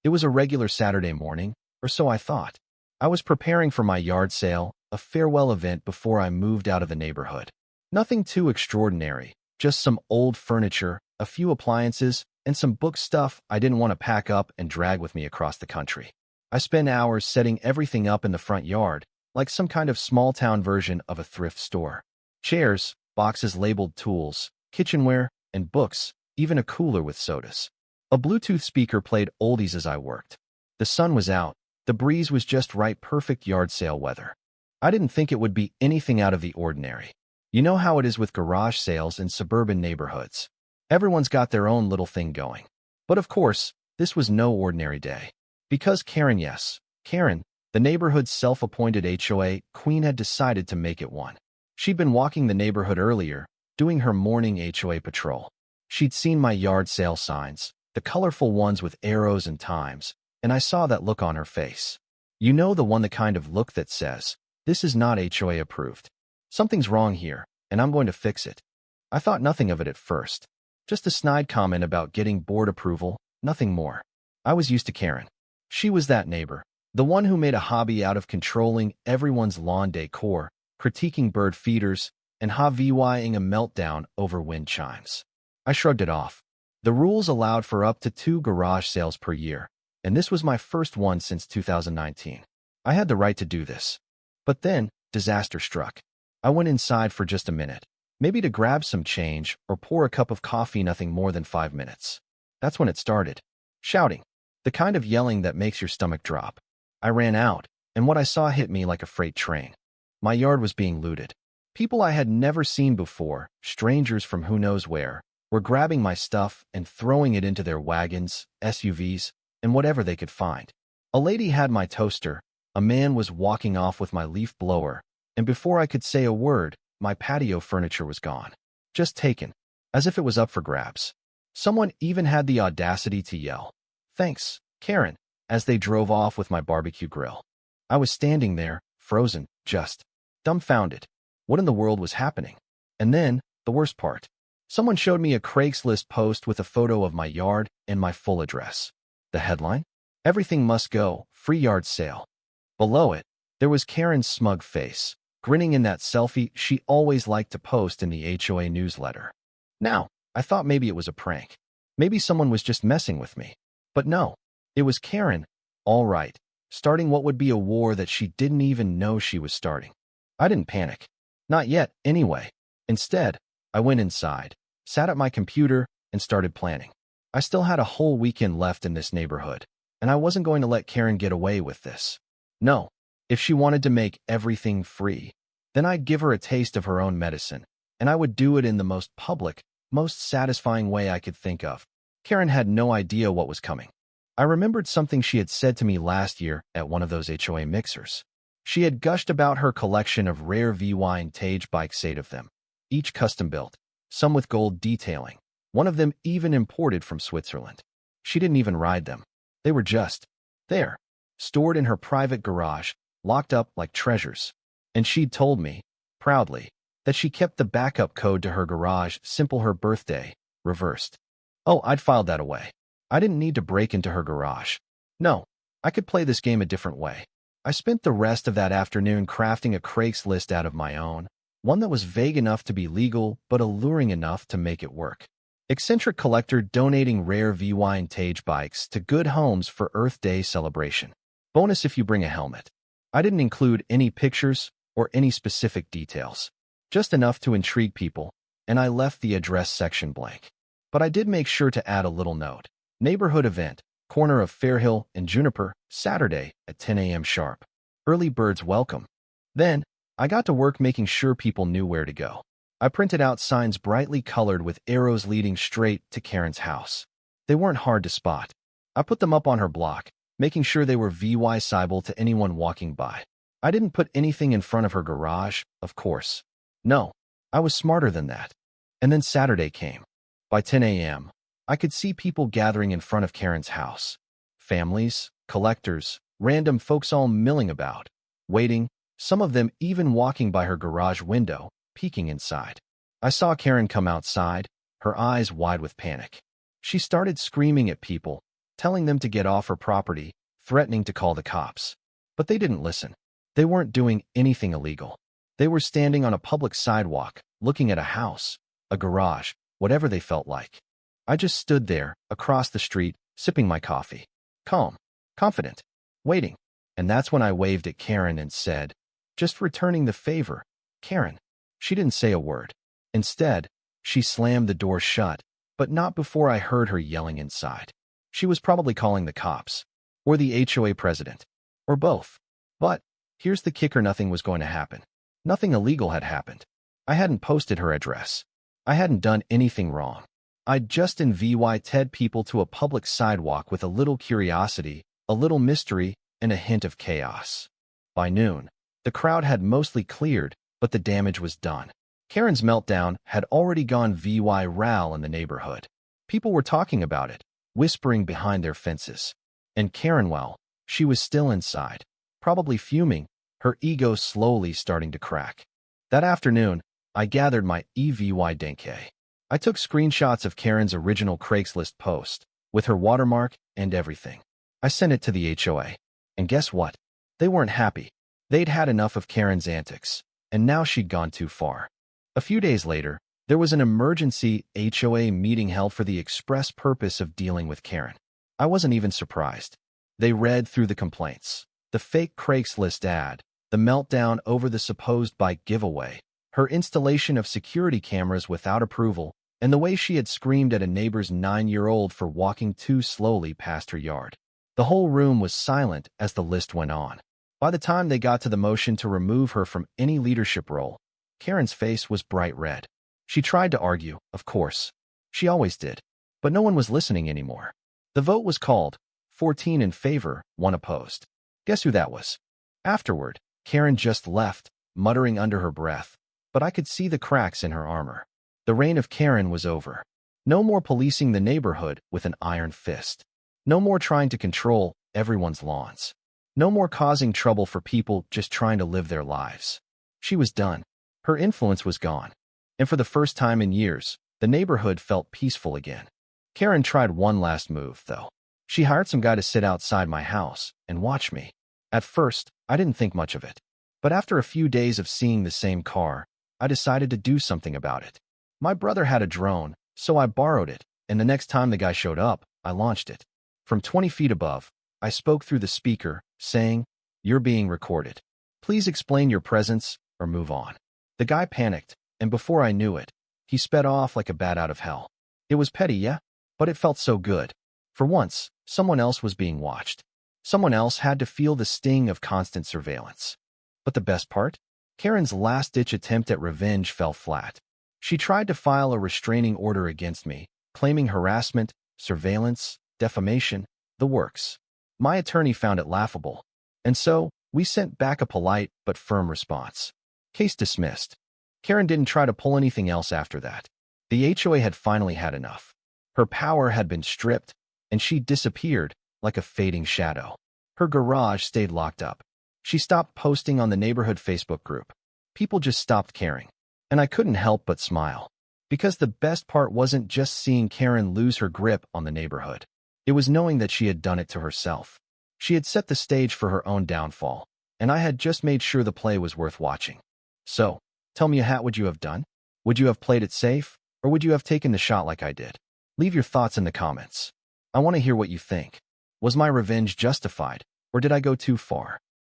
It was a regular Saturday morning, or so I thought. I was preparing for my yard sale, a farewell event before I moved out of the neighborhood. Nothing too extraordinary, just some old furniture, a few appliances, and some book stuff I didn't want to pack up and drag with me across the country. I spent hours setting everything up in the front yard, like some kind of small-town version of a thrift store. Chairs, boxes labeled tools, kitchenware, and books, even a cooler with sodas. A Bluetooth speaker played oldies as I worked. The sun was out. The breeze was just right, perfect yard sale weather. I didn't think it would be anything out of the ordinary. You know how it is with garage sales in suburban neighborhoods. Everyone's got their own little thing going. But of course, this was no ordinary day. Because Karen, yes, Karen, the neighborhood's self-appointed HOA queen, had decided to make it one. She'd been walking the neighborhood earlier, doing her morning HOA patrol. She'd seen my yard sale signs, the colorful ones with arrows and times, and I saw that look on her face. You know, the kind of look that says, "This is not HOA approved. Something's wrong here, and I'm going to fix it." I thought nothing of it at first. Just a snide comment about getting board approval, nothing more. I was used to Karen. She was that neighbor, the one who made a hobby out of controlling everyone's lawn decor, critiquing bird feeders, and having a meltdown over wind chimes. I shrugged it off. The rules allowed for up to 2 garage sales per year, and this was my first one since 2019. I had the right to do this. But then, disaster struck. I went inside for just a minute, maybe to grab some change or pour a cup of coffee, nothing more than 5 minutes. That's when it started. Shouting. The kind of yelling that makes your stomach drop. I ran out, and what I saw hit me like a freight train. My yard was being looted. People I had never seen before, strangers from who knows where, were grabbing my stuff and throwing it into their wagons, SUVs, and whatever they could find. A lady had my toaster, a man was walking off with my leaf blower, and before I could say a word, my patio furniture was gone. Just taken, as if it was up for grabs. Someone even had the audacity to yell, "Thanks, Karen," as they drove off with my barbecue grill. I was standing there, frozen, just dumbfounded. What in the world was happening? And then, the worst part. Someone showed me a Craigslist post with a photo of my yard and my full address. The headline? "Everything must go, free yard sale." Below it, there was Karen's smug face, grinning in that selfie she always liked to post in the HOA newsletter. Now, I thought maybe it was a prank. Maybe someone was just messing with me. But no, it was Karen, all right, starting what would be a war that she didn't even know she was starting. I didn't panic. Not yet, anyway. Instead, I went inside, sat at my computer, and started planning. I still had a whole weekend left in this neighborhood, and I wasn't going to let Karen get away with this. No, if she wanted to make everything free, then I'd give her a taste of her own medicine, and I would do it in the most public, most satisfying way I could think of. Karen had no idea what was coming. I remembered something she had said to me last year at one of those HOA mixers. She had gushed about her collection of rare vintage bikes, 8 of them, each custom-built, some with gold detailing, one of them even imported from Switzerland. She didn't even ride them. They were just there, stored in her private garage, locked up like treasures. And she'd told me, proudly, that she kept the backup code to her garage, simple her birthday, reversed. Oh, I'd filed that away. I didn't need to break into her garage. No, I could play this game a different way. I spent the rest of that afternoon crafting a Craigslist out of my own, one that was vague enough to be legal but alluring enough to make it work. Eccentric collector donating rare vintage bikes to good homes for Earth Day celebration. Bonus if you bring a helmet. I didn't include any pictures or any specific details, just enough to intrigue people, and I left the address section blank. But I did make sure to add a little note. Neighborhood event, corner of Fairhill and Juniper, Saturday at 10 a.m. sharp. Early birds welcome. Then, I got to work making sure people knew where to go. I printed out signs brightly colored with arrows leading straight to Karen's house. They weren't hard to spot. I put them up on her block, making sure they were visible to anyone walking by. I didn't put anything in front of her garage, of course. No, I was smarter than that. And then Saturday came. By 10 a.m., I could see people gathering in front of Karen's house. Families, collectors, random folks all milling about, waiting, some of them even walking by her garage window, peeking inside. I saw Karen come outside, her eyes wide with panic. She started screaming at people, telling them to get off her property, threatening to call the cops. But they didn't listen. They weren't doing anything illegal. They were standing on a public sidewalk, looking at a house, a garage, whatever they felt like. I just stood there, across the street, sipping my coffee. Calm, confident, waiting. And that's when I waved at Karen and said, "Just returning the favor, Karen." She didn't say a word. Instead, she slammed the door shut, but not before I heard her yelling inside. She was probably calling the cops, or the HOA president, or both. But here's the kicker: nothing was going to happen. Nothing illegal had happened. I hadn't posted her address. I hadn't done anything wrong. I'd just invited people to a public sidewalk with a little curiosity, a little mystery, and a hint of chaos. By noon, the crowd had mostly cleared, but the damage was done. Karen's meltdown had already gone viral in the neighborhood. People were talking about it, whispering behind their fences. And Karen, well, she was still inside, probably fuming, her ego slowly starting to crack. That afternoon, I gathered my evidence. I took screenshots of Karen's original Craigslist post, with her watermark and everything. I sent it to the HOA. And guess what? They weren't happy. They'd had enough of Karen's antics, and now she'd gone too far. A few days later, there was an emergency HOA meeting held for the express purpose of dealing with Karen. I wasn't even surprised. They read through the complaints, the fake Craigslist ad, the meltdown over the supposed bike giveaway, her installation of security cameras without approval, and the way she had screamed at a neighbor's 9-year-old for walking too slowly past her yard. The whole room was silent as the list went on. By the time they got to the motion to remove her from any leadership role, Karen's face was bright red. She tried to argue, of course. She always did. But no one was listening anymore. The vote was called, 14 in favor, 1 opposed. Guess who that was? Afterward, Karen just left, muttering under her breath, but I could see the cracks in her armor. The reign of Karen was over. No more policing the neighborhood with an iron fist. No more trying to control everyone's lawns. No more causing trouble for people just trying to live their lives. She was done. Her influence was gone. And for the first time in years, the neighborhood felt peaceful again. Karen tried one last move, though. She hired some guy to sit outside my house and watch me. At first, I didn't think much of it. But after a few days of seeing the same car, I decided to do something about it. My brother had a drone, so I borrowed it, and the next time the guy showed up, I launched it. From 20 feet above, I spoke through the speaker, saying, "You're being recorded. Please explain your presence or move on." The guy panicked, and before I knew it, he sped off like a bat out of hell. It was petty, yeah, but it felt so good. For once, someone else was being watched. Someone else had to feel the sting of constant surveillance. But the best part? Karen's last-ditch attempt at revenge fell flat. She tried to file a restraining order against me, claiming harassment, surveillance, defamation, the works. My attorney found it laughable, and so we sent back a polite but firm response. Case dismissed. Karen didn't try to pull anything else after that. The HOA had finally had enough. Her power had been stripped, and she disappeared like a fading shadow. Her garage stayed locked up. She stopped posting on the neighborhood Facebook group. People just stopped caring. And I couldn't help but smile. Because the best part wasn't just seeing Karen lose her grip on the neighborhood. It was knowing that she had done it to herself. She had set the stage for her own downfall, and I had just made sure the play was worth watching. So, tell me, what would you have done? Would you have played it safe, or would you have taken the shot like I did? Leave your thoughts in the comments. I want to hear what you think. Was my revenge justified, or did I go too far?